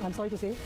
I'm sorry to say.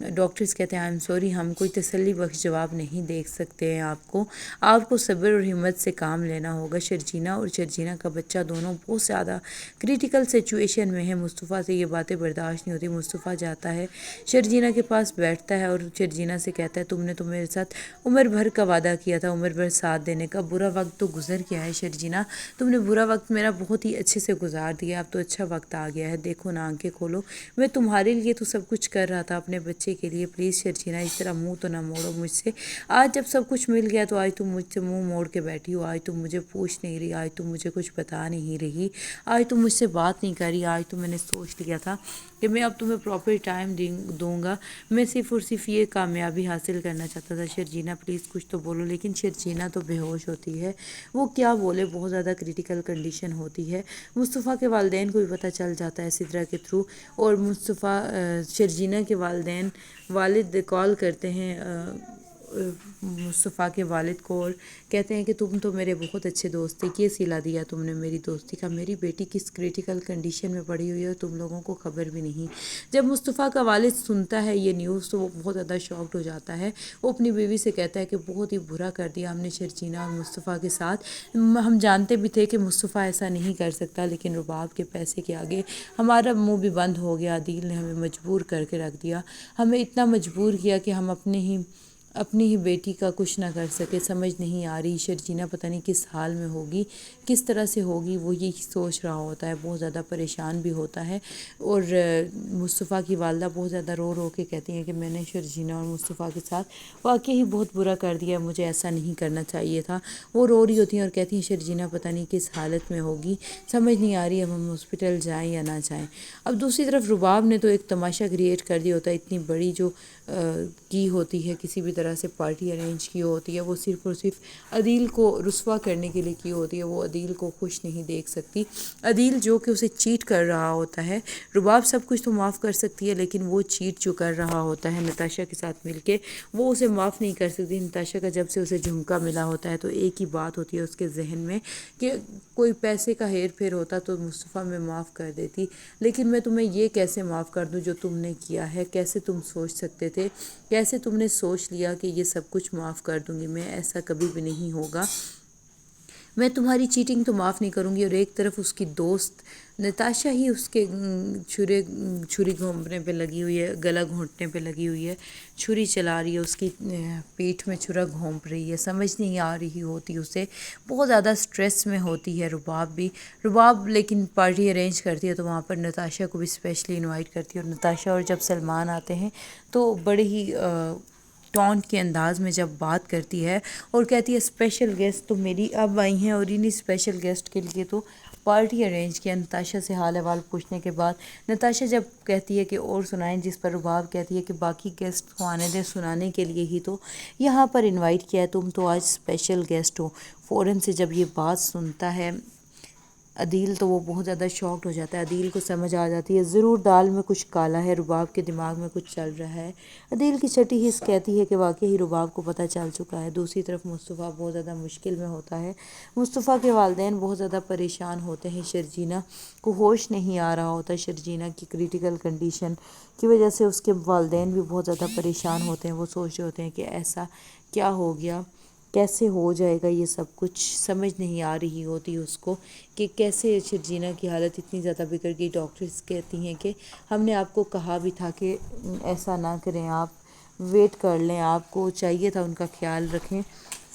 Doctors کہتے ہیں I am sorry, ہم کوئی تسلی بخش جواب نہیں دے سکتے ہیں آپ کو صبر اور ہمت سے کام لینا ہوگا۔ شرجینہ اور شرجینہ کا بچہ دونوں بہت زیادہ کریٹیکل سچویشن میں ہیں۔ مصطفیٰ سے یہ باتیں برداشت نہیں ہوتی۔ مصطفیٰ جاتا ہے شرجینہ کے پاس، بیٹھتا ہے اور شرجینہ سے کہتا ہے تم نے تو میرے ساتھ عمر بھر کا وعدہ کیا تھا، عمر بھر ساتھ دینے کا۔ برا وقت تو گزر گیا ہے شرجینہ، تم نے برا وقت میرا بہت ہی اچھے سے گزار دیا، اب تو اچھا وقت آ گیا ہے، دیکھو نا آنکھیں کھولو، میں تمہارے لیے تو سب کچھ کر رہا تھا، اپنے بچے کے لیے، پلیز شرجینہ اس طرح منہ تو نہ موڑو مجھ سے۔ آج جب سب کچھ مل گیا تو آج تم مجھ سے منہ موڑ کے بیٹھی ہو، آج تم مجھے پوچھ نہیں رہی، آج تم مجھے کچھ بتا نہیں رہی، آج تم مجھ سے بات نہیں کر رہی، آج تو میں نے سوچ لیا تھا کہ میں اب تمہیں پراپر ٹائم دوں گا، میں صرف اور صرف یہ کامیابی حاصل کرنا چاہتا تھا۔ شرجینہ پلیز کچھ تو بولو، لیکن شرجینہ تو بے ہوش ہوتی ہے، وہ کیا بولے، بہت زیادہ کریٹیکل کنڈیشن ہوتی ہے۔ مصطفیٰ کے والدین کو بھی پتہ چل جاتا ہے سدرا کے تھرو، اور مصطفیٰ شرجینہ کے والد کال کرتے ہیں مصطفیٰ کے والد کو اور کہتے ہیں کہ تم تو میرے بہت اچھے دوست تھے، کیا صلہ دیا تم نے میری دوستی کا، میری بیٹی کس کریٹیکل کنڈیشن میں پڑی ہوئی ہے اور تم لوگوں کو خبر بھی نہیں۔ جب مصطفیٰ کا والد سنتا ہے یہ نیوز تو وہ بہت زیادہ شاکڈ ہو جاتا ہے، وہ اپنی بیوی سے کہتا ہے کہ بہت ہی برا کر دیا ہم نے شرجینہ اور مصطفیٰ کے ساتھ، ہم جانتے بھی تھے کہ مصطفیٰ ایسا نہیں کر سکتا، لیکن رباب کے پیسے کے آگے ہمارا منہ بھی بند ہو گیا، عدیل نے ہمیں مجبور کر کے رکھ دیا، ہمیں اتنا مجبور کیا کہ ہم اپنی ہی بیٹی کا کچھ نہ کر سکے۔ سمجھ نہیں آ رہی شرجینہ پتہ نہیں کس حال میں ہوگی، کس طرح سے ہوگی، وہ یہی سوچ رہا ہوتا ہے، بہت زیادہ پریشان بھی ہوتا ہے۔ اور مصطفیٰ کی والدہ بہت زیادہ رو رو کے کہتی ہیں کہ میں نے شرجینہ اور مصطفیٰ کے ساتھ واقعی بہت برا کر دیا، مجھے ایسا نہیں کرنا چاہیے تھا۔ وہ رو رہی ہوتی ہیں اور کہتی ہیں شرجینہ پتہ نہیں کس حالت میں ہوگی، سمجھ نہیں آ رہی اب ہم ہاسپٹل جائیں یا نہ جائیں۔ اب دوسری طرف رباب نے تو ایک تماشا کریٹ کر دیا ہوتا ہے، اتنی بڑی جو کی ہوتی ہے، کسی بھی طرح سے پارٹی ارینج کی ہوتی ہے، وہ صرف اور صرف عدیل کو رسوا کرنے کے لیے کی ہوتی ہے، وہ عدیل کو خوش نہیں دیکھ سکتی، عدیل جو کہ اسے چیٹ کر رہا ہوتا ہے۔ رباب سب کچھ تو معاف کر سکتی ہے، لیکن وہ چیٹ جو کر رہا ہوتا ہے نتاشا کے ساتھ مل کے، وہ اسے معاف نہیں کر سکتی۔ نتاشا کا جب سے اسے جھمکا ملا ہوتا ہے تو ایک ہی بات ہوتی ہے اس کے ذہن میں کہ کوئی پیسے کا ہیر پھیر ہوتا تو مصطفیٰ میں معاف کر دیتی، لیکن میں تمہیں یہ کیسے معاف کر دوں جو تم نے کیا ہے، کیسے تم سوچ سکتے تھے، کیسے تم نے سوچ لیا کہ یہ سب کچھ معاف کر دوں گی، میں ایسا کبھی بھی نہیں ہوگا، میں تمہاری چیٹنگ تو معاف نہیں کروں گی۔ اور ایک طرف اس کی دوست نتاشا ہی اس کے چھری گھونپنے پہ لگی ہوئی ہے، گلا گھونٹنے پہ لگی ہوئی ہے، چھری چلا رہی ہے، اس کی پیٹھ میں چھرا گھونپ رہی ہے، سمجھ نہیں آ رہی ہوتی اسے، بہت زیادہ سٹریس میں ہوتی ہے رباب لیکن پارٹی ارینج کرتی ہے تو وہاں پر نتاشا کو بھی اسپیشلی انوائٹ کرتی ہے، اور نتاشا اور جب سلمان آتے ہیں تو بڑے ہی ٹونٹ کے انداز میں جب بات کرتی ہے اور کہتی ہے اسپیشل گیسٹ تو میری اب آئی ہیں، اور انہی اسپیشل گیسٹ کے لیے تو پارٹی ارینج کیا۔ نتاشا سے حال احوال پوچھنے کے بعد نتاشا جب کہتی ہے کہ اور سنائیں، جس پر رباب کہتی ہے کہ باقی گیسٹ کو آنے دیں، سنانے کے لیے ہی تو یہاں پر انوائٹ کیا ہے، تم تو آج اسپیشل گیسٹ ہو۔ فوراً سے جب یہ بات سنتا ہے عدیل تو وہ بہت زیادہ شاکڈ ہو جاتا ہے، عدیل کو سمجھ آ جاتی ہے ضرور دال میں کچھ کالا ہے، رباب کے دماغ میں کچھ چل رہا ہے۔ عدیل کی چھٹی حس کہتی ہے کہ واقعی رباب کو پتہ چل چکا ہے۔ دوسری طرف مصطفیٰ بہت زیادہ مشکل میں ہوتا ہے، مصطفیٰ کے والدین بہت زیادہ پریشان ہوتے ہیں، شرجینہ کو ہوش نہیں آ رہا ہوتا، شرجینہ کی کریٹیکل کنڈیشن کی وجہ سے اس کے والدین بھی بہت زیادہ پریشان ہوتے ہیں، وہ سوچ رہے ہوتے ہیں کہ ایسا کیا ہو گیا، کیسے ہو جائے گا یہ سب کچھ، سمجھ نہیں آ رہی ہوتی اس کو کہ کیسے شرجینہ کی حالت اتنی زیادہ بگڑ گئی۔ ڈاکٹرز کہتی ہیں کہ ہم نے آپ کو کہا بھی تھا کہ ایسا نہ کریں، آپ ویٹ کر لیں، آپ کو چاہیے تھا ان کا خیال رکھیں،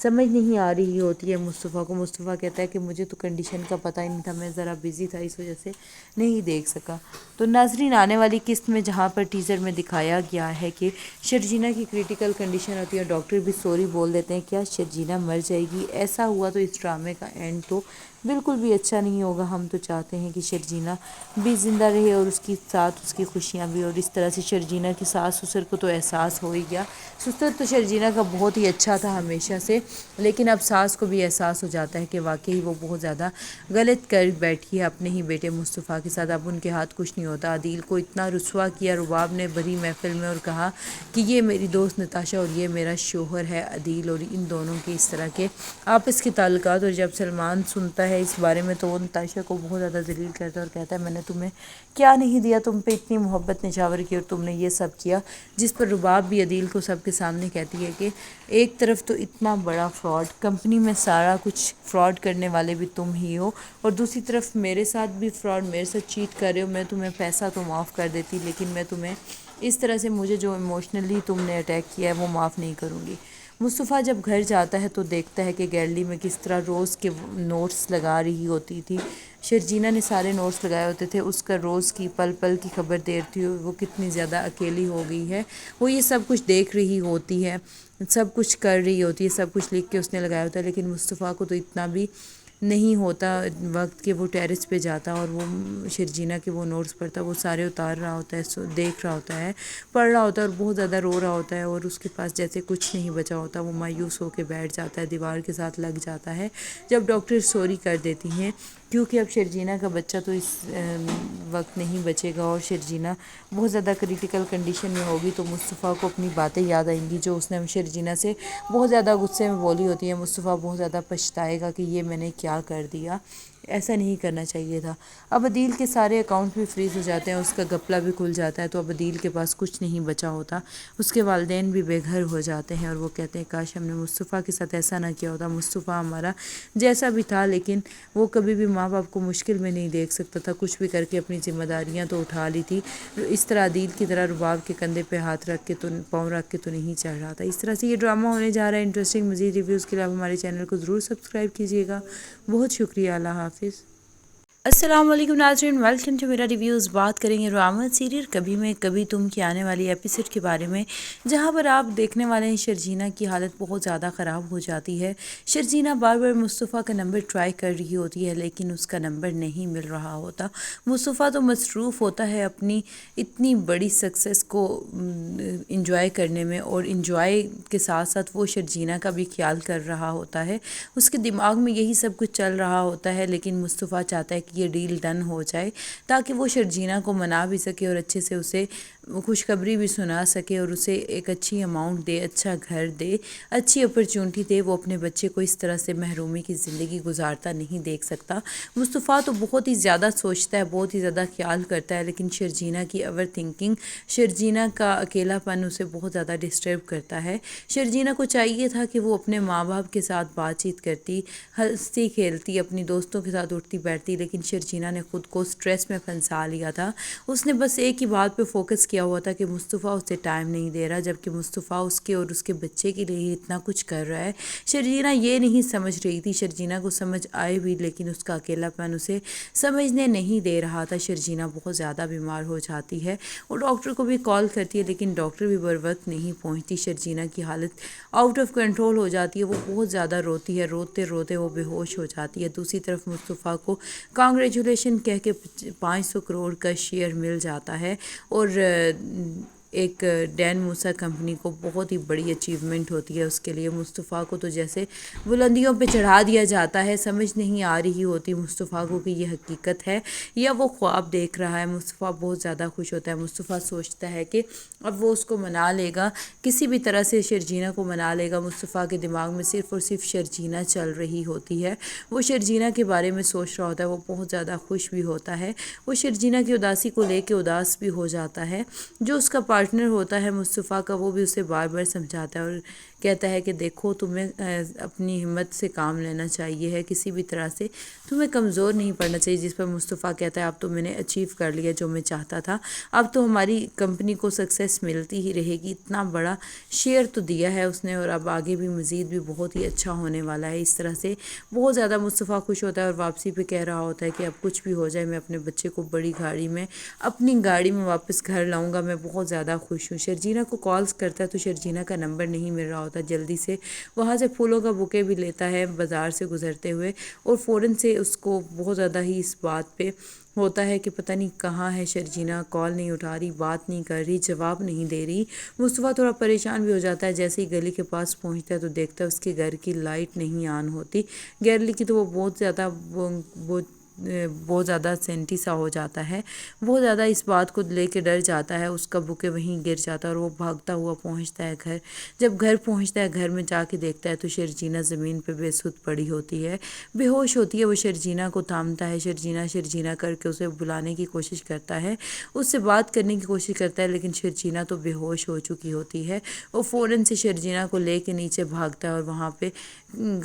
سمجھ نہیں آ رہی ہوتی ہے مصطفیٰ کو۔ مصطفیٰ کہتا ہے کہ مجھے تو کنڈیشن کا پتہ ہی نہیں تھا، میں ذرا بزی تھا اس وجہ سے نہیں دیکھ سکا۔ تو ناظرین آنے والی قسط میں جہاں پر ٹیزر میں دکھایا گیا ہے کہ شرجینہ کی کریٹیکل کنڈیشن ہوتی ہے، ڈاکٹر بھی سوری بول دیتے ہیں، کیا شرجینہ مر جائے گی؟ ایسا ہوا تو اس ڈرامے کا اینڈ تو بالکل بھی اچھا نہیں ہوگا۔ ہم تو چاہتے ہیں کہ شرجینہ بھی زندہ رہے اور اس کی ساتھ اس کی خوشیاں بھی، اور اس طرح سے شرجینہ کی ساس سسر کو تو احساس ہو ہی گیا، سسر تو شرجینہ کا بہت ہی اچھا تھا ہمیشہ سے، لیکن اب ساس کو بھی احساس ہو جاتا ہے کہ واقعی وہ بہت زیادہ غلط کر بیٹھی ہے اپنے ہی بیٹے مصطفیٰ کے ساتھ، اب ان کے ہاتھ کچھ نہیں ہوتا۔ عدیل کو اتنا رسوا کیا رباب نے بڑی محفل میں اور کہا کہ یہ میری دوست نتاشا اور یہ میرا شوہر ہے عدیل، اور ان دونوں کے اس طرح کے آپس کے تعلقات، اور جب سلمان سنتا ہے ہے اس بارے میں تو وہ نتاشا کو بہت زیادہ ذلیل کرتا ہے اور کہتا ہے میں نے تمہیں کیا نہیں دیا، تم پہ اتنی محبت نچھاور کی اور تم نے یہ سب کیا، جس پر رباب بھی عدیل کو سب کے سامنے کہتی ہے کہ ایک طرف تو اتنا بڑا فراڈ، کمپنی میں سارا کچھ فراڈ کرنے والے بھی تم ہی ہو، اور دوسری طرف میرے ساتھ بھی فراڈ، میرے ساتھ چیٹ کر رہے ہو، میں تمہیں پیسہ تو معاف کر دیتی لیکن میں تمہیں اس طرح سے مجھے جو ایموشنلی تم نے اٹیک کیا ہے وہ معاف نہیں کروں گی۔ مصطفیٰ جب گھر جاتا ہے تو دیکھتا ہے کہ گیلری میں کس طرح روز کے نوٹس لگا رہی ہوتی تھی، شرجینہ نے سارے نوٹس لگائے ہوتے تھے، اس کا روز کی پل پل کی خبر دیتی ہوئی وہ کتنی زیادہ اکیلی ہو گئی ہے، وہ یہ سب کچھ دیکھ رہی ہوتی ہے، سب کچھ کر رہی ہوتی ہے، سب کچھ لکھ کے اس نے لگایا ہوتا ہے، لیکن مصطفیٰ کو تو اتنا بھی نہیں ہوتا وقت کہ وہ ٹیرس پہ جاتا اور وہ شرجینہ کے وہ نوٹس پڑھتا، وہ سارے اتار رہا ہوتا ہے، دیکھ رہا ہوتا ہے، پڑھ رہا ہوتا ہے اور بہت زیادہ رو رہا ہوتا ہے، اور اس کے پاس جیسے کچھ نہیں بچا ہوتا، وہ مایوس ہو کے بیٹھ جاتا ہے، دیوار کے ساتھ لگ جاتا ہے جب ڈاکٹر سوری کر دیتی ہیں، کیونکہ اب شرجینہ کا بچہ تو اس وقت نہیں بچے گا اور شرجینہ بہت زیادہ کریٹیکل کنڈیشن میں ہوگی، تو مصطفیٰ کو اپنی باتیں یاد آئیں گی جو اس نے شرجینہ سے بہت زیادہ غصے میں بولی ہوتی ہیں، مصطفیٰ بہت زیادہ پچھتائے گا کہ یہ میں نے کیا کر دیا، ایسا نہیں کرنا چاہیے تھا۔ اب عدیل کے سارے اکاؤنٹ بھی فریز ہو جاتے ہیں، اس کا گپلا بھی کھل جاتا ہے، تو اب عدیل کے پاس کچھ نہیں بچا ہوتا، اس کے والدین بھی بے گھر ہو جاتے ہیں اور وہ کہتے ہیں کاش ہم نے مصطفیٰ کے ساتھ ایسا نہ کیا ہوتا، مصطفیٰ ہمارا جیسا بھی تھا لیکن وہ کبھی بھی ماں باپ کو مشکل میں نہیں دیکھ سکتا تھا، کچھ بھی کر کے اپنی ذمہ داریاں تو اٹھا لی تھی، اس طرح عدیل کی طرح رباب کے کندھے پہ ہاتھ رکھ کے تو پاؤں رکھ کے تو نہیں چڑھ رہا تھا۔ اس طرح سے یہ ڈرامہ ہونے جا رہا ہے انٹرسٹنگ۔ مزید ریویوز کے لیے آپ ہمارے چینل کو ضرور سبسکرائب کیجیے گا۔ بہت شکریہ، اللہ حافظ۔ السلام علیکم ناظرین، ویلکم ٹو میرا ریویوز۔ بات کریں گے رحمت سیریل کبھی میں کبھی تم کی آنے والی ایپیسوڈ کے بارے میں، جہاں پر آپ دیکھنے والے ہیں شرجینہ کی حالت بہت زیادہ خراب ہو جاتی ہے۔ شرجینہ بار بار مصطفیٰ کا نمبر ٹرائی کر رہی ہوتی ہے لیکن اس کا نمبر نہیں مل رہا ہوتا۔ مصطفیٰ تو مصروف ہوتا ہے اپنی اتنی بڑی سکسیس کو انجوائے کرنے میں، اور انجوائے کے ساتھ ساتھ وہ شرجینہ کا بھی خیال کر رہا ہوتا ہے، اس کے دماغ میں یہی سب کچھ چل رہا ہوتا ہے، لیکن مصطفیٰ چاہتا ہے کہ یہ ڈیل ڈن ہو جائے تاکہ وہ شرجینہ کو منا بھی سکے اور اچھے سے اسے خوشخبری بھی سنا سکے اور اسے ایک اچھی اماؤنٹ دے، اچھا گھر دے، اچھی اپرچونٹی دے۔ وہ اپنے بچے کو اس طرح سے محرومی کی زندگی گزارتا نہیں دیکھ سکتا۔ مصطفیٰ تو بہت ہی زیادہ سوچتا ہے، بہت ہی زیادہ خیال کرتا ہے، لیکن شرجینہ کی اوور تھنکنگ، شرجینہ کا اکیلا پن اسے بہت زیادہ ڈسٹرب کرتا ہے۔ شرجینہ کو چاہیے تھا کہ وہ اپنے ماں باپ کے ساتھ بات چیت کرتی، ہنستی کھیلتی، اپنی دوستوں کے ساتھ اٹھتی بیٹھتی، لیکن شرجینہ نے خود کو سٹریس میں پھنسا لیا تھا۔ اس نے بس ایک ہی بات پہ فوکس کیا ہوا تھا کہ مصطفیٰ اسے ٹائم نہیں دے رہا، جبکہ مصطفیٰ اس کے اور اس کے بچے کے لیے اتنا کچھ کر رہا ہے۔ شرجینہ یہ نہیں سمجھ رہی تھی، شرجینہ کو سمجھ آئے بھی لیکن اس کا اکیلا پن اسے سمجھنے نہیں دے رہا تھا۔ شرجینہ بہت زیادہ بیمار ہو جاتی ہے، وہ ڈاکٹر کو بھی کال کرتی ہے لیکن ڈاکٹر بھی بر وقت نہیں پہنچتی۔ شرجینہ کی حالت آؤٹ آف کنٹرول ہو جاتی ہے، وہ بہت زیادہ روتی ہے، روتے روتے وہ بے ہوش ہو جاتی ہے۔ دوسری طرف مصطفیٰ کو کانگریچولیشن کہہ کے 500 کروڑ کا شیئر مل جاتا ہے، اور ایک ڈین موسیٰ کمپنی کو بہت ہی بڑی اچیومنٹ ہوتی ہے اس کے لیے۔ مصطفیٰ کو تو جیسے بلندیوں پہ چڑھا دیا جاتا ہے، سمجھ نہیں آ رہی ہوتی مصطفیٰ کو کہ یہ حقیقت ہے یا وہ خواب دیکھ رہا ہے۔ مصطفیٰ بہت زیادہ خوش ہوتا ہے، مصطفیٰ سوچتا ہے کہ اب وہ اس کو منا لے گا، کسی بھی طرح سے شرجینہ کو منا لے گا۔ مصطفیٰ کے دماغ میں صرف اور صرف شرجینہ چل رہی ہوتی ہے، وہ شرجینہ کے بارے میں سوچ رہا ہوتا ہے، وہ بہت زیادہ خوش بھی ہوتا ہے، وہ شرجینہ کی اداسی کو لے کے اداس بھی ہو جاتا ہے۔ جو اس کا پارٹنر ہوتا ہے مصطفیٰ کا، وہ بھی اسے بار بار سمجھاتا ہے اور کہتا ہے کہ دیکھو تمہیں اپنی ہمت سے کام لینا چاہیے ہے، کسی بھی طرح سے تمہیں کمزور نہیں پڑنا چاہیے، جس پر مصطفیٰ کہتا ہے اب تو میں نے اچیو کر لیا جو میں چاہتا تھا، اب تو ہماری کمپنی کو سکسیس ملتی ہی رہے گی، اتنا بڑا شیئر تو دیا ہے اس نے اور اب آگے بھی مزید بھی بہت ہی اچھا ہونے والا ہے۔ اس طرح سے بہت زیادہ مصطفیٰ خوش ہوتا ہے اور واپسی پہ کہہ رہا ہوتا ہے کہ اب کچھ بھی ہو جائے میں اپنے بچے کو بڑی گاڑی میں اپنی گاڑی میں واپس گھر لاؤں گا، میں بہت زیادہ خوش ہوں۔ شرجینہ کو کالز کرتا ہے تو شرجینہ کا نمبر نہیں مل رہا ہوتا، جلدی سے وہاں سے پھولوں کا بوکے بھی لیتا ہے بازار سے گزرتے ہوئے، اور فوراً سے اس کو بہت زیادہ ہی اس بات پہ ہوتا ہے کہ پتہ نہیں کہاں ہے شرجینہ، کال نہیں اٹھا رہی، بات نہیں کر رہی، جواب نہیں دے رہی۔ مصطفیٰ تھوڑا پریشان بھی ہو جاتا ہے، جیسے ہی گلی کے پاس پہنچتا ہے تو دیکھتا ہے اس کے گھر کی لائٹ نہیں آن ہوتی۔ گیلری کی تو وہ بہت زیادہ وہ بہت زیادہ سینٹی سا ہو جاتا ہے، بہت زیادہ اس بات کو لے کے ڈر جاتا ہے، اس کا بکے وہیں گر جاتا ہے اور وہ بھاگتا ہوا پہنچتا ہے گھر۔ جب گھر پہنچتا ہے، گھر میں جا کے دیکھتا ہے تو شرجینہ زمین پہ بے سدھ پڑی ہوتی ہے، بے ہوش ہوتی ہے۔ وہ شرجینہ کو تھامتا ہے، شرجینہ شرجینہ کر کے اسے بلانے کی کوشش کرتا ہے، اس سے بات کرنے کی کوشش کرتا ہے، لیکن شرجینہ تو بے ہوش ہو چکی ہوتی ہے۔ وہ فوراً سے شرجینہ کو لے کے نیچے بھاگتا ہے اور وہاں پہ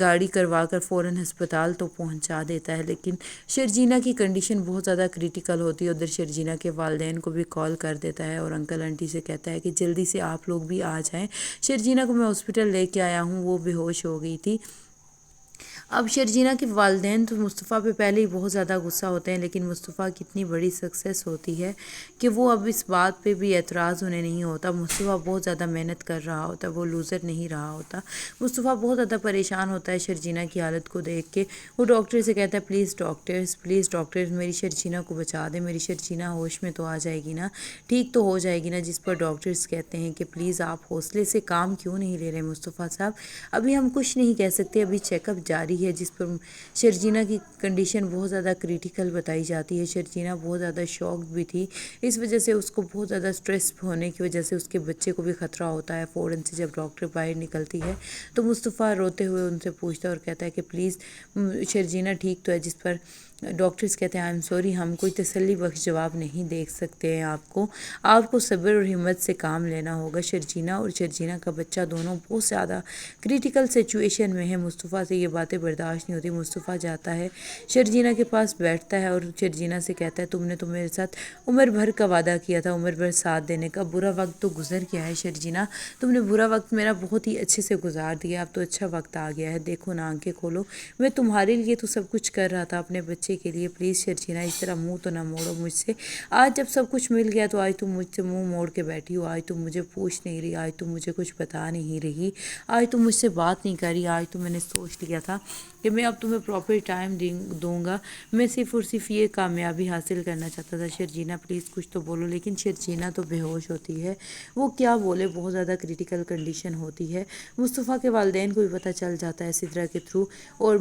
گاڑی کروا کر فوراً ہسپتال تو پہنچا دیتا ہے، لیکن شرجینہ کی کنڈیشن بہت زیادہ کریٹیکل ہوتی ہے۔ ادھر شرجینہ کے والدین کو بھی کال کر دیتا ہے اور انکل آنٹی سے کہتا ہے کہ جلدی سے آپ لوگ بھی آ جائیں، شرجینہ کو میں ہاسپٹل لے کے آیا ہوں، وہ بے ہوش ہو گئی تھی۔ اب شرجینہ کے والدین تو مصطفیٰ پہ پہلے ہی بہت زیادہ غصہ ہوتے ہیں، لیکن مصطفیٰ کی اتنی بڑی سکسیس ہوتی ہے کہ وہ اب اس بات پہ بھی اعتراض انہیں نہیں ہوتا۔ مصطفیٰ بہت زیادہ محنت کر رہا ہوتا ہے، وہ لوزر نہیں رہا ہوتا۔ مصطفیٰ بہت زیادہ پریشان ہوتا ہے شرجینہ کی حالت کو دیکھ کے۔ وہ ڈاکٹر سے کہتا ہے پلیز ڈاکٹرز میری شرجینہ کو بچا دیں، میری شرجینہ ہوش میں تو آ جائے گی نا، ٹھیک تو ہو جائے گی نا۔ جس پر ڈاکٹرز کہتے ہیں کہ پلیز آپ حوصلے سے کام کیوں نہیں لے رہے مصطفیٰ صاحب، ابھی ہم کچھ نہیں کہہ سکتے، ابھی چیک اپ جاری ہے۔ جس پر شرجینہ کی کنڈیشن بہت زیادہ کریٹیکل بتائی جاتی ہے۔ شرجینہ بہت زیادہ شاکڈ بھی تھی، اس وجہ سے اس کو بہت زیادہ سٹریس ہونے کی وجہ سے اس کے بچے کو بھی خطرہ ہوتا ہے۔ فوراً سے جب ڈاکٹر باہر نکلتی ہے تو مصطفیٰ روتے ہوئے ان سے پوچھتا ہے اور کہتا ہے کہ پلیز شرجینہ ٹھیک تو ہے، جس پر ڈاکٹرز کہتے ہیں آئی ایم سوری، ہم کوئی تسلی بخش جواب نہیں دے سکتے ہیں آپ کو صبر اور ہمت سے کام لینا ہوگا۔ شرجینہ اور شرجینہ کا بچہ دونوں بہت زیادہ کریٹیکل سچویشن میں ہے۔ مصطفیٰ سے یہ باتیں برداشت نہیں ہوتی۔ مصطفیٰ جاتا ہے شرجینہ کے پاس، بیٹھتا ہے اور شرجینہ سے کہتا ہے تم نے تو میرے ساتھ عمر بھر کا وعدہ کیا تھا، عمر بھر ساتھ دینے کا، برا وقت تو گزر گیا ہے شرجینہ، تم نے برا وقت میرا بہت ہی اچھے سے گزار دیا، اب تو اچھا وقت آ گیا ہے، دیکھو نا آنکھیں کھولو، میں تمہارے لیے تو سب کچھ کر رہا تھا، اپنے بچے کے لیے، پلیز شرجینہ اس طرح منہ تو نہ موڑو مجھ سے، آج جب سب کچھ مل گیا تو آج تم مجھ سے منہ موڑ کے بیٹھی ہو، آج تم مجھے پوچھ نہیں رہی، آج تم مجھے کچھ بتا نہیں رہی، آج تم مجھ سے بات نہیں کر رہی، آج تو میں نے سوچ لیا تھا کہ میں اب تمہیں پراپر ٹائم دوں گا، میں صرف اور صرف یہ کامیابی حاصل کرنا چاہتا تھا، شرجینہ پلیز کچھ تو بولو۔ لیکن شرجینہ تو بے ہوش ہوتی ہے، وہ کیا بولے، بہت زیادہ کریٹیکل کنڈیشن ہوتی ہے۔ مصطفیٰ کے والدین کو بھی پتہ چل جاتا ہے سدرا کے تھرو، اور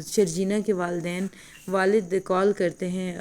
شرجینہ کے والد کال کرتے ہیں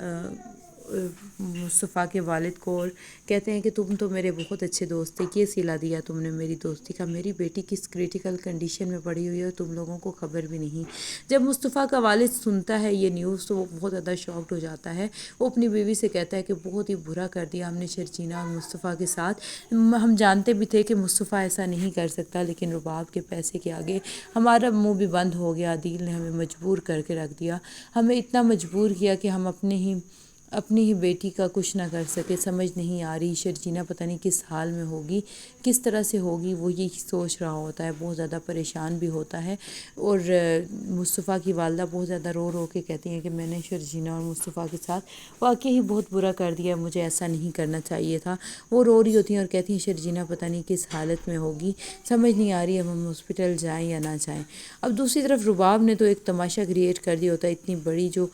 مصطفیٰ کے والد کو اور کہتے ہیں کہ تم تو میرے بہت اچھے دوست تھے، کیا صلہ دیا تم نے میری دوستی کا، میری بیٹی کس کریٹیکل کنڈیشن میں پڑی ہوئی ہے اور تم لوگوں کو خبر بھی نہیں۔ جب مصطفیٰ کا والد سنتا ہے یہ نیوز تو وہ بہت زیادہ شاکڈ ہو جاتا ہے، وہ اپنی بیوی سے کہتا ہے کہ بہت ہی برا کر دیا ہم نے شرجینہ اور مصطفیٰ کے ساتھ، ہم جانتے بھی تھے کہ مصطفیٰ ایسا نہیں کر سکتا، لیکن رباب کے پیسے کے آگے ہمارا منہ بھی بند ہو گیا، عدیل نے ہمیں مجبور کر کے رکھ دیا، ہمیں اتنا مجبور کیا کہ ہم اپنی ہی بیٹی کا کچھ نہ کر سکے۔ سمجھ نہیں آ رہی شرجینہ پتہ نہیں کس حال میں ہوگی، کس طرح سے ہوگی، وہ یہی سوچ رہا ہوتا ہے، بہت زیادہ پریشان بھی ہوتا ہے۔ اور مصطفیٰ کی والدہ بہت زیادہ رو رو کے کہتی ہیں کہ میں نے شرجینہ اور مصطفیٰ کے ساتھ واقعی بہت برا کر دیا، مجھے ایسا نہیں کرنا چاہیے تھا۔ وہ رو رہی ہوتی ہیں اور کہتی ہیں شرجینہ پتہ نہیں کس حالت میں ہوگی، سمجھ نہیں آ رہی اب ہم ہاسپٹل جائیں یا نہ جائیں۔ اب دوسری طرف رباب نے تو ایک تماشا کریٹ کر دیا ہوتا ہے، اتنی بڑی جو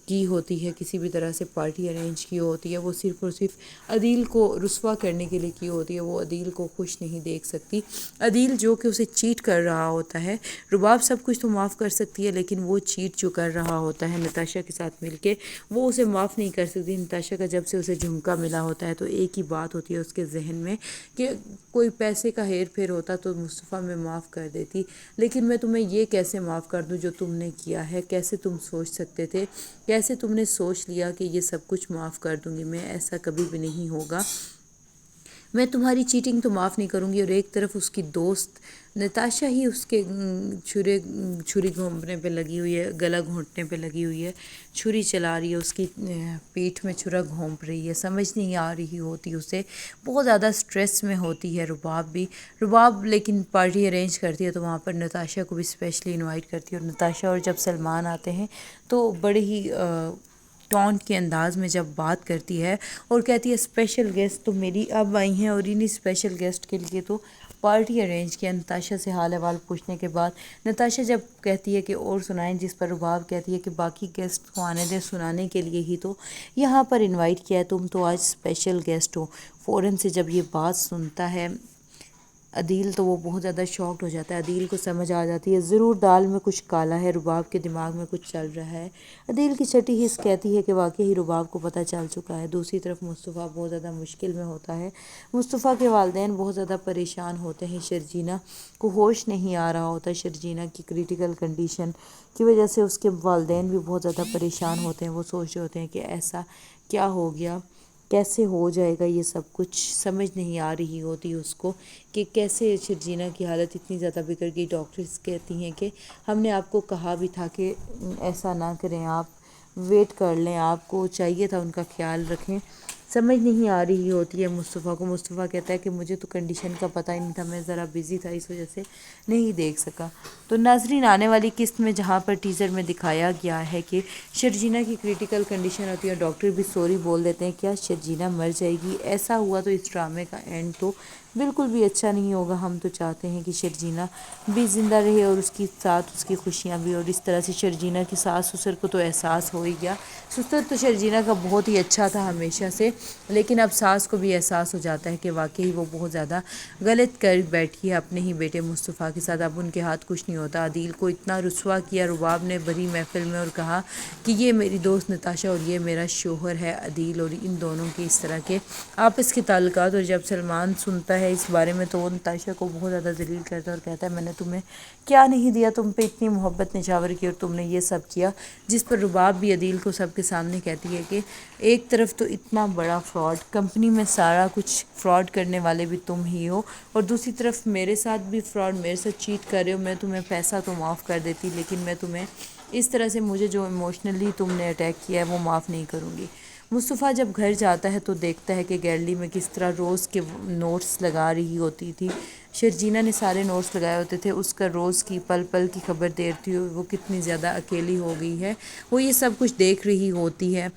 کی ہوتی ہے، کسی بھی طرح سے پارٹی ارینج کی ہوتی ہے، وہ صرف اور صرف عدیل کو رسوا کرنے کے لیے کی ہوتی ہے، وہ عدیل کو خوش نہیں دیکھ سکتی، عدیل جو کہ اسے چیٹ کر رہا ہوتا ہے، رباب سب کچھ تو معاف کر سکتی ہے لیکن وہ چیٹ جو کر رہا ہوتا ہے نتاشا کے ساتھ مل کے، وہ اسے معاف نہیں کر سکتی۔ نتاشا کا جب سے اسے جھمکا ملا ہوتا ہے تو ایک ہی بات ہوتی ہے اس کے ذہن میں کہ کوئی پیسے کا ہیر پھیر ہوتا تو مصطفیٰ میں معاف کر دیتی، لیکن میں تمہیں یہ کیسے معاف کر دوں جو تم نے کیا ہے، کیسے تم سوچ سکتے تھے، کیسے تم نے سوچ لیا کہ یہ سب کچھ معاف کر دوں گی، میں ایسا کبھی بھی نہیں ہوگا، میں تمہاری چیٹنگ تو معاف نہیں کروں گی۔ اور ایک طرف اس کی دوست نتاشا ہی اس کے چھری گھونپنے پہ لگی ہوئی ہے، گلا گھونٹنے پہ لگی ہوئی ہے، چھری چلا رہی ہے، اس کی پیٹھ میں چھرا گھونپ رہی ہے، سمجھ نہیں آ رہی ہوتی اسے، بہت زیادہ سٹریس میں ہوتی ہے رباب لیکن پارٹی ارینج کرتی ہے تو وہاں پر نتاشا کو بھی اسپیشلی انوائٹ کرتی ہے، اور نتاشا اور جب سلمان آتے ہیں تو بڑے ہی ٹونٹ کے انداز میں جب بات کرتی ہے اور کہتی ہے اسپیشل گیسٹ تو میری اب آئی ہیں، اور انہی اسپیشل گیسٹ کے لیے تو پارٹی ارینج کیا۔ نتاشا سے حال احوال پوچھنے کے بعد نتاشا جب کہتی ہے کہ اور سنائیں، جس پر رباب کہتی ہے کہ باقی گیسٹ کو آنے دیں، سنانے کے لیے ہی تو یہاں پر انوائٹ کیا ہے، تم تو آج اسپیشل گیسٹ ہو۔ فوراً سے جب یہ بات سنتا ہے عدیل تو وہ بہت زیادہ شاکڈ ہو جاتا ہے. عدیل کو سمجھ آ جاتی ہے ضرور دال میں کچھ کالا ہے، رباب کے دماغ میں کچھ چل رہا ہے. عدیل کی چھٹی حس کہتی ہے کہ واقعی رباب کو پتہ چل چکا ہے. دوسری طرف مصطفیٰ بہت زیادہ مشکل میں ہوتا ہے. مصطفیٰ کے والدین بہت زیادہ پریشان ہوتے ہیں. شرجینہ کو ہوش نہیں آ رہا ہوتا. شرجینہ کی کریٹیکل کنڈیشن کی وجہ سے اس کے والدین بھی بہت زیادہ پریشان ہوتے ہیں. وہ سوچ رہے ہوتے ہیں کہ ایسا کیا ہو گیا، کیسے ہو جائے گا یہ سب کچھ. سمجھ نہیں آ رہی ہوتی اس کو کہ کیسے شرجینہ کی حالت اتنی زیادہ بگڑ گئی. ڈاکٹرز کہتی ہیں کہ ہم نے آپ کو کہا بھی تھا کہ ایسا نہ کریں، آپ ویٹ کر لیں، آپ کو چاہیے تھا ان کا خیال رکھیں. سمجھ نہیں آ رہی ہوتی ہے مصطفیٰ کو. مصطفیٰ کہتا ہے کہ مجھے تو کنڈیشن کا پتہ ہی نہیں تھا، میں ذرا بزی تھا اس وجہ سے نہیں دیکھ سکا. تو ناظرین، آنے والی قسط میں جہاں پر ٹیزر میں دکھایا گیا ہے کہ شرجینہ کی کریٹیکل کنڈیشن ہوتی ہے، ڈاکٹر بھی سوری بول دیتے ہیں، کیا شرجینہ مر جائے گی؟ ایسا ہوا تو اس ڈرامے کا اینڈ تو بالکل بھی اچھا نہیں ہوگا. ہم تو چاہتے ہیں کہ شرجینہ بھی زندہ رہے اور اس کی ساتھ اس کی خوشیاں بھی. اور اس طرح سے شرجینہ کی ساس سسر کو تو احساس ہو ہی گیا. سسر تو شرجینہ کا بہت ہی اچھا تھا ہمیشہ سے، لیکن اب ساس کو بھی احساس ہو جاتا ہے کہ واقعی وہ بہت زیادہ غلط کر بیٹھی ہے اپنے ہی بیٹے مصطفیٰ کے ساتھ. اب ان کے ہاتھ کچھ نہیں ہوتا. عدیل کو اتنا رسوا کیا رباب نے بڑی محفل میں اور کہا کہ یہ میری دوست نتاشا اور یہ میرا شوہر ہے عدیل. اور ان دونوں کے اس طرح کے آپس کے تعلقات. اور جب سلمان سنتا ہے اس بارے میں تو وہ نتاشا کو بہت زیادہ ذلیل کرتا ہے اور کہتا ہے میں نے تمہیں کیا نہیں دیا، تم پہ اتنی محبت نچھاور کی اور تم نے یہ سب کیا. جس پر رباب بھی عدیل کو سب کے سامنے کہتی ہے کہ ایک طرف تو اتنا بڑا فراڈ، کمپنی میں سارا کچھ فراڈ کرنے والے بھی تم ہی ہو، اور دوسری طرف میرے ساتھ بھی فراڈ، میرے ساتھ چیٹ کر رہے ہو. میں تمہیں پیسہ تو معاف کر دیتی، لیکن میں تمہیں اس طرح سے مجھے جو ایموشنلی تم نے اٹیک کیا ہے وہ معاف نہیں کروں گی. مصطفیٰ جب گھر جاتا ہے تو دیکھتا ہے کہ گیلری میں کس طرح روز کے نوٹس لگا رہی ہوتی تھی. شرجینہ نے سارے نوٹس لگائے ہوتے تھے. اس کا روز کی پل پل کی خبر دیتی ہوئی وہ کتنی زیادہ اکیلی ہو گئی ہے. وہ یہ سب کچھ دیکھ رہی ہوتی ہے،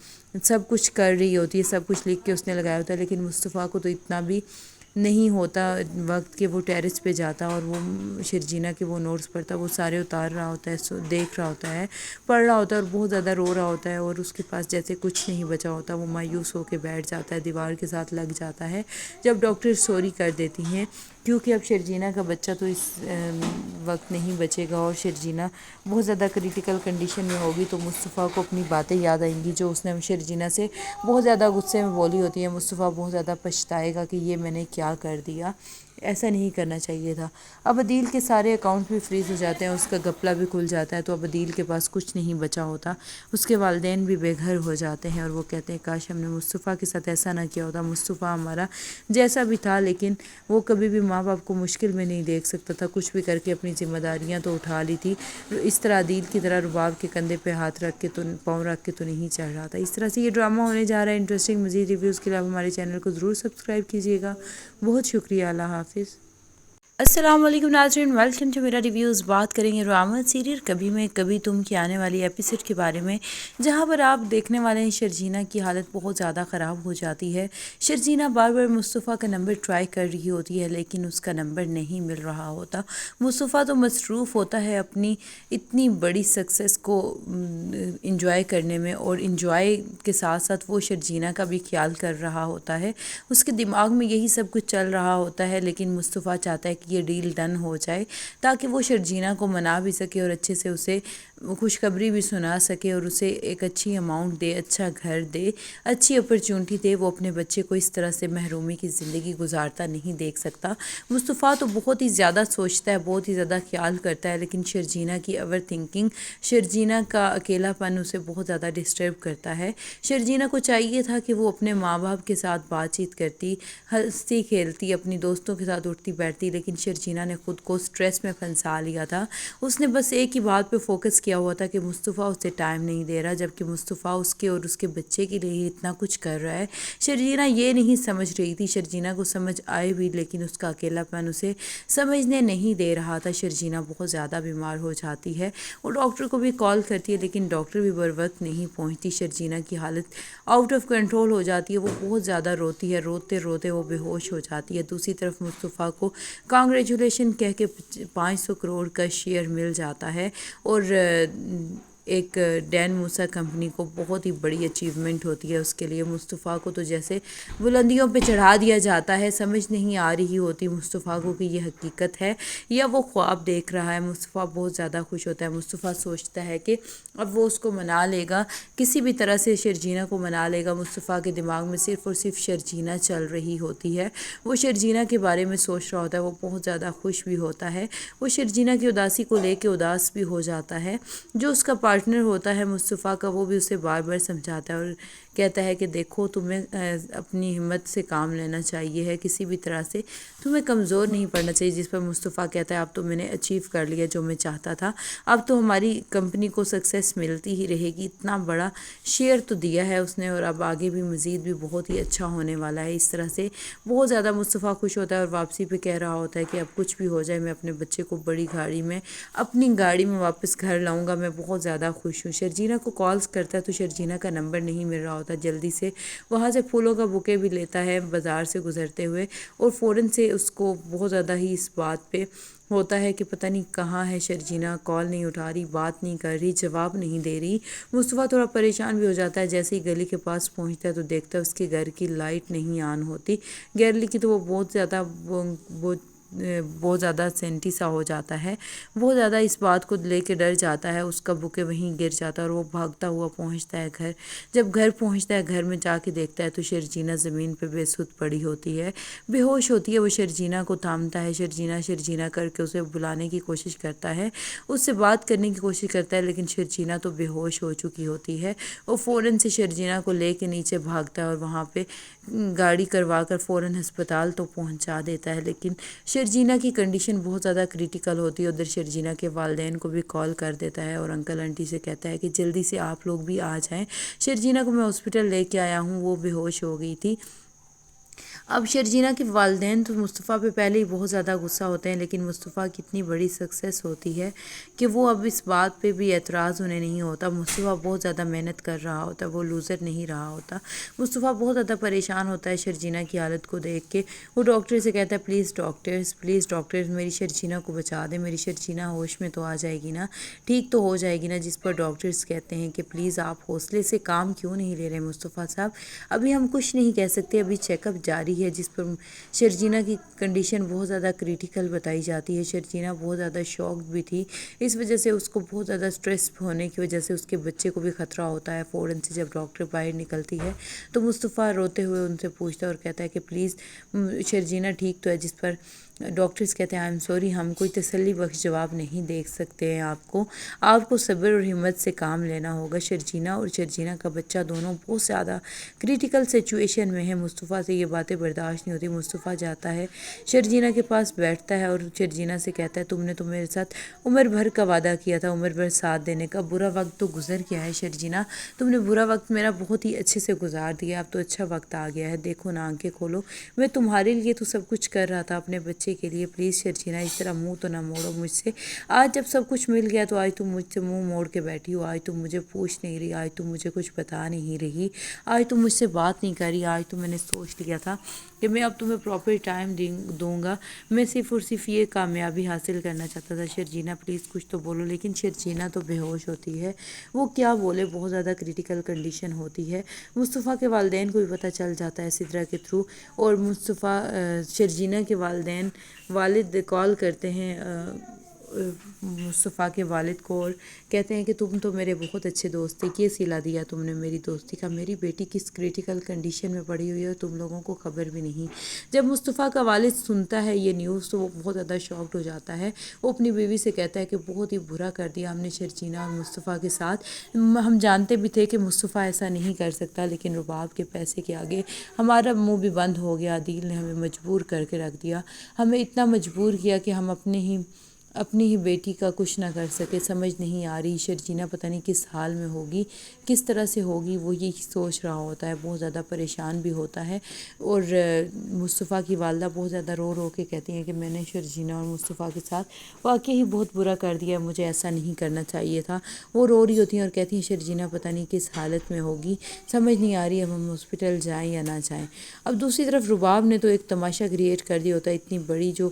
سب کچھ کر رہی ہوتی ہے، سب کچھ لکھ کے اس نے لگایا ہوتا ہے. لیکن مصطفیٰ کو تو اتنا بھی نہیں ہوتا وقت کہ وہ ٹیرس پہ جاتا اور وہ شرجینہ کے وہ نوٹس پڑھتا. وہ سارے اتار رہا ہوتا ہے، دیکھ رہا ہوتا ہے، پڑھ رہا ہوتا ہے اور بہت زیادہ رو رہا ہوتا ہے. اور اس کے پاس جیسے کچھ نہیں بچا ہوتا. وہ مایوس ہو کے بیٹھ جاتا ہے، دیوار کے ساتھ لگ جاتا ہے. جب ڈاکٹر سوری کر دیتی ہیں کیونکہ اب شرجینہ کا بچہ تو اس وقت نہیں بچے گا اور شرجینہ بہت زیادہ کریٹیکل کنڈیشن میں ہوگی، تو مصطفیٰ کو اپنی باتیں یاد آئیں گی جو اس نے شرجینہ سے بہت زیادہ غصے میں بولی ہوتی ہیں. مصطفیٰ بہت زیادہ پچھتائے گا کہ یہ میں نے کیا کر دیا، ایسا نہیں کرنا چاہیے تھا. اب عدیل کے سارے اکاؤنٹ بھی فریز ہو جاتے ہیں، اس کا گپلا بھی کھل جاتا ہے. تو اب عدیل کے پاس کچھ نہیں بچا ہوتا. اس کے والدین بھی بے گھر ہو جاتے ہیں اور وہ کہتے ہیں کاش ہم نے مصطفیٰ کے ساتھ ایسا نہ کیا ہوتا. مصطفیٰ ہمارا جیسا بھی تھا، لیکن وہ کبھی بھی ماں باپ کو مشکل میں نہیں دیکھ سکتا تھا. کچھ بھی کر کے اپنی ذمہ داریاں تو اٹھا لی تھی. اس طرح عدیل کی طرح رباب کے کندھے پہ ہاتھ رکھ کے تو پاؤں رکھ کے تو نہیں چڑھ رہا تھا. اس طرح سے یہ ڈرامہ ہونے جا رہا ہے. انٹرسٹنگ مزید ریویوز کے لیے آپ ہمارے چینل کو ضرور سبسکرائب کیجیے گا. بہت شکریہ. اللہ حافظ. السلام علیکم ناظرین، ویلکم ٹو میرا ریویوز. بات کریں گے ڈرامہ سیریل کبھی میں کبھی تم کی آنے والی ایپیسوڈ کے بارے میں، جہاں پر آپ دیکھنے والے ہیں شرجینہ کی حالت بہت زیادہ خراب ہو جاتی ہے. شرجینہ بار بار مصطفیٰ کا نمبر ٹرائی کر رہی ہوتی ہے لیکن اس کا نمبر نہیں مل رہا ہوتا. مصطفیٰ تو مصروف ہوتا ہے اپنی اتنی بڑی سکسیس کو انجوائے کرنے میں، اور انجوائے کے ساتھ ساتھ وہ شرجینہ کا بھی خیال کر رہا ہوتا ہے. اس کے دماغ میں یہی سب کچھ چل رہا ہوتا ہے، لیکن مصطفیٰ چاہتا ہے کہ یہ ڈیل ڈن ہو جائے تاکہ وہ شرجینہ کو منا بھی سکے اور اچھے سے اسے خوشخبری بھی سنا سکے اور اسے ایک اچھی اماؤنٹ دے، اچھا گھر دے، اچھی اپرچونٹی دے. وہ اپنے بچے کو اس طرح سے محرومی کی زندگی گزارتا نہیں دیکھ سکتا. مصطفیٰ تو بہت ہی زیادہ سوچتا ہے، بہت ہی زیادہ خیال کرتا ہے، لیکن شرجینہ کی اوور تھنکنگ، شرجینہ کا اکیلا پن اسے بہت زیادہ ڈسٹرب کرتا ہے. شرجینہ کو چاہیے تھا کہ وہ اپنے ماں باپ کے ساتھ بات چیت کرتی، ہنستی کھیلتی، اپنی دوستوں کے ساتھ اٹھتی بیٹھتی، لیکن شرجینہ نے خود کو سٹریس میں پھنسا لیا تھا. اس نے بس ایک ہی بات پہ فوکس کیا ہوا تھا کہ مصطفیٰ اسے ٹائم نہیں دے رہا، جبکہ مصطفیٰ اس کے اور اس کے بچے کے لیے اتنا کچھ کر رہا ہے. شرجینہ یہ نہیں سمجھ رہی تھی. شرجینہ کو سمجھ آئے بھی، لیکن اس کا اکیلا پن اسے سمجھنے نہیں دے رہا تھا. شرجینہ بہت زیادہ بیمار ہو جاتی ہے. وہ ڈاکٹر کو بھی کال کرتی ہے لیکن ڈاکٹر بھی بر وقت نہیں پہنچتی. شرجینہ کی حالت آؤٹ آف کنٹرول ہو جاتی ہے. وہ بہت زیادہ روتی ہے، روتے روتے وہ بے ہوش ہو جاتی ہے. دوسری طرف مصطفیٰ کو کانگریچولیشن کہہ کے 500 کروڑ کا شیئر مل جاتا ہے اور ایک ڈین موسیٰ کمپنی کو بہت ہی بڑی اچیومنٹ ہوتی ہے. اس کے لیے مصطفیٰ کو تو جیسے بلندیوں پہ چڑھا دیا جاتا ہے. سمجھ نہیں آ رہی ہوتی مصطفیٰ کو کہ یہ حقیقت ہے یا وہ خواب دیکھ رہا ہے. مصطفیٰ بہت زیادہ خوش ہوتا ہے. مصطفیٰ سوچتا ہے کہ اب وہ اس کو منا لے گا, کسی بھی طرح سے شرجینہ کو منا لے گا. مصطفیٰ کے دماغ میں صرف اور صرف شرجینہ چل رہی ہوتی ہے. وہ شرجینہ کے بارے میں سوچ رہا ہوتا ہے. وہ بہت زیادہ خوش بھی ہوتا ہے. وہ شرجینہ کی اداسی کو لے کے اداس بھی ہو جاتا ہے. جو اس کا پارٹنر ہوتا ہے مصطفیٰ کا, وہ بھی اسے بار بار سمجھاتا ہے اور کہتا ہے کہ دیکھو تمہیں اپنی ہمت سے کام لینا چاہیے ہے, کسی بھی طرح سے تمہیں کمزور نہیں پڑنا چاہیے. جس پر مصطفیٰ کہتا ہے اب تو میں نے اچیو کر لیا جو میں چاہتا تھا, اب تو ہماری کمپنی کو سکسیس ملتی ہی رہے گی. اتنا بڑا شیئر تو دیا ہے اس نے اور اب آگے بھی مزید بھی بہت ہی اچھا ہونے والا ہے. اس طرح سے بہت زیادہ مصطفیٰ خوش ہوتا ہے اور واپسی پہ کہہ رہا ہوتا ہے کہ اب کچھ بھی ہو جائے میں اپنے بچے کو بڑی گاڑی میں اپنی گاڑی میں واپس گھر لاؤں گا. میں بہت زیادہ خوش ہوں. شرجینہ کو کالز کرتا ہے تو شرجینہ کا نمبر نہیں مل رہا ہوتا. جلدی سے وہاں سے پھولوں کا بوکے بھی لیتا ہے بازار سے گزرتے ہوئے اور فوراً سے اس کو بہت زیادہ ہی اس بات پہ ہوتا ہے کہ پتہ نہیں کہاں ہے شرجینہ, کال نہیں اٹھا رہی, بات نہیں کر رہی, جواب نہیں دے رہی. مصطفیٰ تھوڑا پریشان بھی ہو جاتا ہے. جیسے ہی گلی کے پاس پہنچتا ہے تو دیکھتا ہے اس کے گھر کی لائٹ نہیں آن ہوتی. گرلی کی تو وہ بہت زیادہ سینٹی سا ہو جاتا ہے. بہت زیادہ اس بات کو لے کے ڈر جاتا ہے. اس کا بوکے وہیں گر جاتا ہے اور وہ بھاگتا ہوا پہنچتا ہے گھر. جب گھر پہنچتا ہے, گھر میں جا کے دیکھتا ہے تو شرجینہ زمین پہ بے سدھ پڑی ہوتی ہے, بے ہوش ہوتی ہے. وہ شرجینہ کو تھامتا ہے, شرجینہ شرجینہ کر کے اسے بلانے کی کوشش کرتا ہے, اس سے بات کرنے کی کوشش کرتا ہے, لیکن شرجینہ تو بے ہوش ہو چکی ہوتی ہے. وہ فوراً سے شرجینہ کو لے کے نیچے بھاگتا ہے اور وہاں پہ گاڑی کروا کر فوراً ہسپتال تو پہنچا دیتا ہے. لیکن شرجینہ کی کنڈیشن بہت زیادہ کریٹیکل ہوتی ہے. ادھر شرجینہ کے والدین کو بھی کال کر دیتا ہے اور انکل آنٹی سے کہتا ہے کہ جلدی سے آپ لوگ بھی آ جائیں, شرجینہ کو میں ہاسپٹل لے کے آیا ہوں, وہ بے ہوش ہو گئی تھی. اب شرجینہ کے والدین تو مصطفیٰ پہ پہلے ہی بہت زیادہ غصہ ہوتے ہیں, لیکن مصطفیٰ کی اتنی بڑی سکسیس ہوتی ہے کہ وہ اب اس بات پہ بھی اعتراض انہیں نہیں ہوتا. مصطفیٰ بہت زیادہ محنت کر رہا ہوتا ہے, وہ لوزر نہیں رہا ہوتا. مصطفیٰ بہت زیادہ پریشان ہوتا ہے شرجینہ کی حالت کو دیکھ کے. وہ ڈاکٹر سے کہتا ہے پلیز ڈاکٹرز میری شرجینہ کو بچا دیں, میری شرجینہ ہوش میں تو آ جائے گی نا, ٹھیک تو ہو جائے گی نا. جس پر ڈاکٹرز کہتے ہیں کہ پلیز آپ حوصلے سے کام کیوں نہیں لے رہے مصطفیٰ صاحب, ابھی ہم کچھ نہیں کہہ سکتے, ابھی چیک اپ جاری ہے. جس پر شرجینہ کی کنڈیشن بہت زیادہ کریٹیکل بتائی جاتی ہے. شرجینہ بہت زیادہ شاکڈ بھی تھی, اس وجہ سے اس کو بہت زیادہ سٹریس ہونے کی وجہ سے اس کے بچے کو بھی خطرہ ہوتا ہے. فوراً سے جب ڈاکٹر باہر نکلتی ہے تو مصطفیٰ روتے ہوئے ان سے پوچھتا ہے اور کہتا ہے کہ پلیز شرجینہ ٹھیک تو ہے. جس پر ڈاکٹرز کہتے ہیں آئی ایم سوری, ہم کوئی تسلی بخش جواب نہیں دیکھ سکتے ہیں آپ کو صبر اور ہمت سے کام لینا ہوگا. شرجینہ اور شرجینہ کا بچہ دونوں بہت زیادہ کریٹیکل سچویشن میں ہے. مصطفیٰ سے یہ باتیں برداشت نہیں ہوتی. مصطفیٰ جاتا ہے شرجینہ کے پاس بیٹھتا ہے اور شرجینہ سے کہتا ہے تم نے تو میرے ساتھ عمر بھر کا وعدہ کیا تھا, عمر بھر ساتھ دینے کا. برا وقت تو گزر گیا ہے شرجینہ, تم نے برا وقت میرا بہت ہی اچھے سے گزار دیا, اب تو اچھا وقت آ گیا ہے. دیکھو نا, آنکھیں کھولو, میں تمہارے لیے تو سب کچھ کر رہا تھا, اپنے بچے کے لیے. پلیز شرجینہ اس طرح منہ تو نہ موڑو مجھ سے. آج جب سب کچھ مل گیا تو آج تم مجھ سے منہ موڑ کے بیٹھی ہو, آج تم مجھے پوچھ نہیں رہی, آج تم مجھے کچھ بتا نہیں رہی, آج تم مجھ سے بات نہیں کر رہی. آج تو میں نے سوچ لیا تھا کہ میں اب تمہیں پراپر ٹائم دوں گا, میں صرف اور صرف یہ کامیابی حاصل کرنا چاہتا تھا. شرجینہ پلیز کچھ تو بولو. لیکن شرجینہ تو بے ہوش ہوتی ہے, وہ کیا بولے, بہت زیادہ کریٹیکل کنڈیشن ہوتی ہے. مصطفیٰ کے والدین کو بھی پتہ چل جاتا ہے سدرا کے تھرو, اور شرجینہ کے والد کال کرتے ہیں مصطفیٰ کے والد کو اور کہتے ہیں کہ تم تو میرے بہت اچھے دوست تھے, یہ صلہ دیا تم نے میری دوستی کا. میری بیٹی کس کریٹیکل کنڈیشن میں پڑی ہوئی ہے اور تم لوگوں کو خبر بھی نہیں. جب مصطفیٰ کا والد سنتا ہے یہ نیوز تو وہ بہت زیادہ شاکڈ ہو جاتا ہے. وہ اپنی بیوی سے کہتا ہے کہ بہت ہی برا کر دیا ہم نے شرجینہ اور مصطفیٰ کے ساتھ. ہم جانتے بھی تھے کہ مصطفیٰ ایسا نہیں کر سکتا, لیکن رباب کے پیسے کے آگے ہمارا منہ بھی بند ہو گیا. عدیل نے ہمیں مجبور کر کے رکھ دیا, ہمیں اتنا مجبور کیا کہ ہم اپنی ہی بیٹی کا کچھ نہ کر سکے. سمجھ نہیں آ رہی شرجینہ پتہ نہیں کس حال میں ہوگی, کس طرح سے ہوگی. وہ یہی سوچ رہا ہوتا ہے, بہت زیادہ پریشان بھی ہوتا ہے. اور مصطفیٰ کی والدہ بہت زیادہ رو رو کے کہتی ہیں کہ میں نے شرجینہ اور مصطفیٰ کے ساتھ واقعی بہت برا کر دیا, مجھے ایسا نہیں کرنا چاہیے تھا. وہ رو رہی ہوتی ہیں اور کہتی ہیں شرجینہ پتہ نہیں کس حالت میں ہوگی, سمجھ نہیں آ رہی اب ہم ہاسپٹل جائیں یا نہ جائیں. اب دوسری طرف رباب نے تو ایک تماشا کریٹ کر دیا ہوتا ہے. اتنی بڑی جو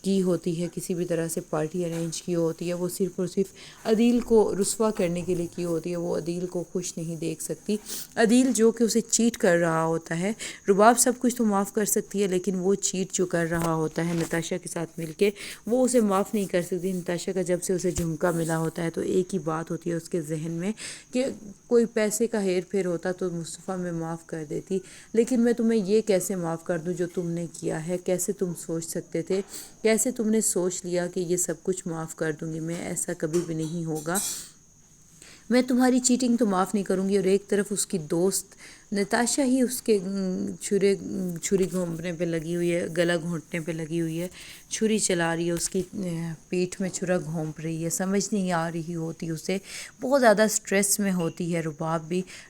کی ہوتی ہے کسی بھی طرح طرح سے پارٹی ارینج کی ہوتی ہے وہ صرف اور صرف عدیل کو رسوا کرنے کے لیے کی ہوتی ہے. وہ عدیل کو خوش نہیں دیکھ سکتی. عدیل جو کہ اسے چیٹ کر رہا ہوتا ہے، رباب سب کچھ تو معاف کر سکتی ہے لیکن وہ چیٹ جو کر رہا ہوتا ہے نتاشا کے ساتھ مل کے وہ اسے معاف نہیں کر سکتی. نتاشا کا جب سے اسے جھمکا ملا ہوتا ہے تو ایک ہی بات ہوتی ہے اس کے ذہن میں کہ کوئی پیسے کا ہیر پھیر ہوتا تو مصطفیٰ میں معاف کر دیتی، لیکن میں تمہیں یہ کیسے معاف کر دوں جو تم نے کیا ہے؟ کیسے تم سوچ سکتے تھے؟ کیسے تم نے سوچ لیا کہ یہ سب کچھ معاف کر دوں گی؟ میں ایسا کبھی بھی نہیں ہوگا. میں تمہاری چیٹنگ تو معاف نہیں کروں گی. اور ایک طرف اس کی دوست نتاشا ہی اس کے چھری گھونپنے پہ لگی ہوئی ہے، گلا گھونٹنے پہ لگی ہوئی ہے، چھری چلا رہی ہے، اس کی پیٹھ میں چھرا گھونپ رہی ہے. سمجھ نہیں آ رہی ہوتی اسے، بہت زیادہ سٹریس میں ہوتی ہے.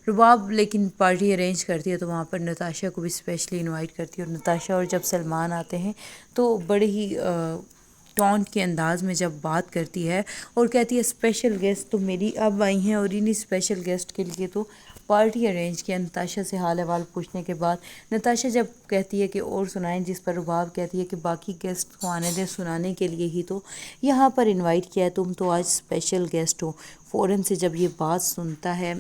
رباب لیکن پارٹی ارینج کرتی ہے تو وہاں پر نتاشا کو بھی اسپیشلی انوائٹ کرتی ہے. اور نتاشا اور جب سلمان آتے ہیں تو بڑے ہی ٹونٹ کے انداز میں جب بات کرتی ہے اور کہتی ہے اسپیشل گیسٹ تو میری اب آئی ہیں اور انہی اسپیشل گیسٹ کے لیے تو پارٹی ارینج کیا. نتاشا سے حال احوال پوچھنے کے بعد نتاشا جب کہتی ہے کہ اور سنائیں، جس پر رباب کہتی ہے کہ باقی گیسٹ کو آنے دیں، سنانے کے لیے ہی تو یہاں پر انوائٹ کیا ہے، تم تو آج اسپیشل گیسٹ ہو. فوراً سے جب یہ بات سنتا ہے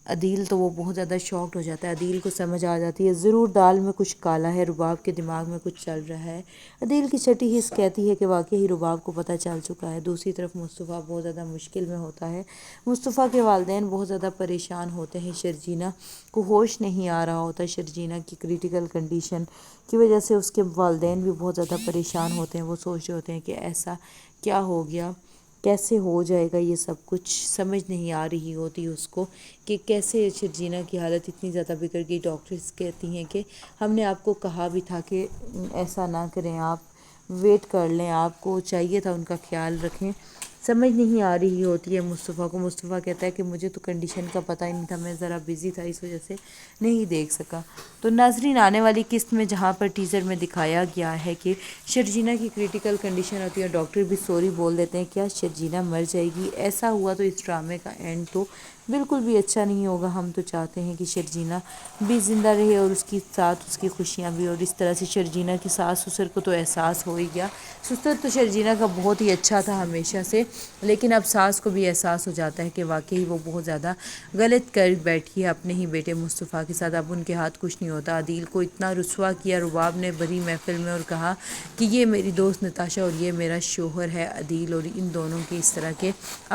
عدیل تو وہ بہت زیادہ شاکڈ ہو جاتا ہے. عدیل کو سمجھ آ جاتی ہے ضرور دال میں کچھ کالا ہے، رباب کے دماغ میں کچھ چل رہا ہے. عدیل کی چھٹی حس کہتی ہے کہ واقعی رباب کو پتہ چل چکا ہے. دوسری طرف مصطفیٰ بہت زیادہ مشکل میں ہوتا ہے. مصطفیٰ کے والدین بہت زیادہ پریشان ہوتے ہیں. شرجینہ کو ہوش نہیں آ رہا ہوتا. شرجینہ کی کریٹیکل کنڈیشن کی وجہ سے اس کے والدین بھی بہت زیادہ پریشان ہوتے ہیں. وہ سوچ رہے ہوتے ہیں کہ ایسا کیا ہو گیا، کیسے ہو جائے گا یہ سب کچھ. سمجھ نہیں آ رہی ہوتی اس کو کہ کیسے شرجینہ کی حالت اتنی زیادہ بگڑ گئی. ڈاکٹرز کہتی ہیں کہ ہم نے آپ کو کہا بھی تھا کہ ایسا نہ کریں، آپ ویٹ کر لیں، آپ کو چاہیے تھا ان کا خیال رکھیں. سمجھ نہیں آ رہی ہوتی ہے مصطفیٰ کو. مصطفیٰ کہتا ہے کہ مجھے تو کنڈیشن کا پتہ ہی نہیں تھا، میں ذرا بزی تھا اس وجہ سے نہیں دیکھ سکا. تو ناظرین، آنے والی قسط میں جہاں پر ٹیزر میں دکھایا گیا ہے کہ شرجینہ کی کریٹیکل کنڈیشن ہوتی ہے، ڈاکٹر بھی سوری بول دیتے ہیں، کیا شرجینہ مر جائے گی؟ ایسا ہوا تو اس ڈرامے کا اینڈ تو بالکل بھی اچھا نہیں ہوگا. ہم تو چاہتے ہیں کہ شرجینہ بھی زندہ رہے اور اس کی ساتھ اس کی خوشیاں بھی. اور اس طرح سے شرجینہ کی ساس سسر کو تو احساس ہو ہی گیا. سسر تو شرجینہ کا بہت ہی اچھا تھا ہمیشہ سے، لیکن اب ساس کو بھی احساس ہو جاتا ہے کہ واقعی وہ بہت زیادہ غلط کر بیٹھی ہے اپنے ہی بیٹے مصطفیٰ کے ساتھ. اب ان کے ہاتھ کچھ نہیں ہوتا. عدیل کو اتنا رسوا کیا رباب نے بڑی محفل میں اور کہا کہ یہ میری دوست نتاشا اور یہ میرا شوہر ہے عدیل، اور ان دونوں کے اس طرح کے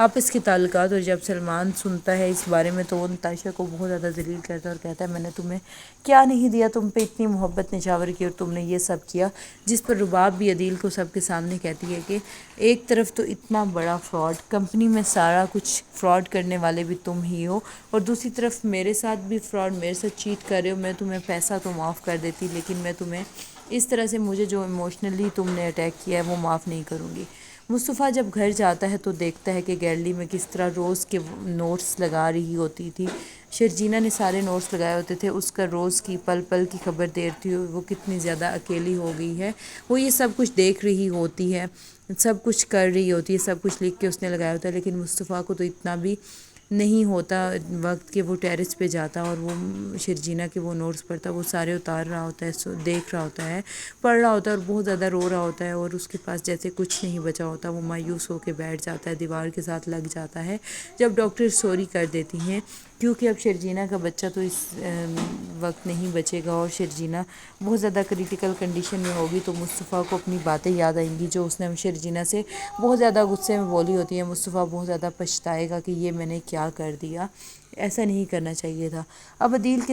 آپس کے تعلقات. اور جب سلمان سنتا ہے اس بارے میں تو وہ نتاشا کو بہت زیادہ ذلیل کرتا ہے اور کہتا ہے میں نے تمہیں کیا نہیں دیا، تم پہ اتنی محبت نچھاور کی اور تم نے یہ سب کیا. جس پر رباب بھی عدیل کو سب کے سامنے کہتی ہے کہ ایک طرف تو اتنا بڑا فراڈ، کمپنی میں سارا کچھ فراڈ کرنے والے بھی تم ہی ہو، اور دوسری طرف میرے ساتھ بھی فراڈ، میرے ساتھ چیٹ کر رہے ہو. میں تمہیں پیسہ تو معاف کر دیتی لیکن میں تمہیں اس طرح سے مجھے جو ایموشنلی تم نے اٹیک کیا ہے وہ معاف نہیں کروں گی. مصطفیٰ جب گھر جاتا ہے تو دیکھتا ہے کہ گیلری میں کس طرح روز کے نوٹس لگا رہی ہوتی تھی. شرجینہ نے سارے نوٹس لگائے ہوتے تھے. اس کا روز کی پل پل کی خبر دیتی ہوئی وہ کتنی زیادہ اکیلی ہو گئی ہے. وہ یہ سب کچھ دیکھ رہی ہوتی ہے، سب کچھ کر رہی ہوتی ہے، سب کچھ لکھ کے اس نے لگایا ہوتا ہے. لیکن مصطفیٰ کو تو اتنا بھی نہیں ہوتا وقت کہ وہ ٹیرس پہ جاتا اور وہ شرجینہ کے وہ نوٹس پڑھتا. وہ سارے اتار رہا ہوتا ہے، دیکھ رہا ہوتا ہے، پڑھ رہا ہوتا ہے اور بہت زیادہ رو رہا ہوتا ہے. اور اس کے پاس جیسے کچھ نہیں بچا ہوتا. وہ مایوس ہو کے بیٹھ جاتا ہے، دیوار کے ساتھ لگ جاتا ہے. جب ڈاکٹر سوری کر دیتی ہیں کیونکہ اب شرجینہ کا بچہ تو اس وقت نہیں بچے گا اور شرجینہ بہت زیادہ کریٹیکل کنڈیشن میں ہوگی، تو مصطفیٰ کو اپنی باتیں یاد آئیں گی جو اس نے شرجینہ سے بہت زیادہ غصے میں بولی ہوتی ہیں. مصطفیٰ بہت زیادہ پچھتائے گا کہ یہ میں نے کیا کر دیا، ایسا نہیں کرنا چاہیے تھا. اب عدیل کے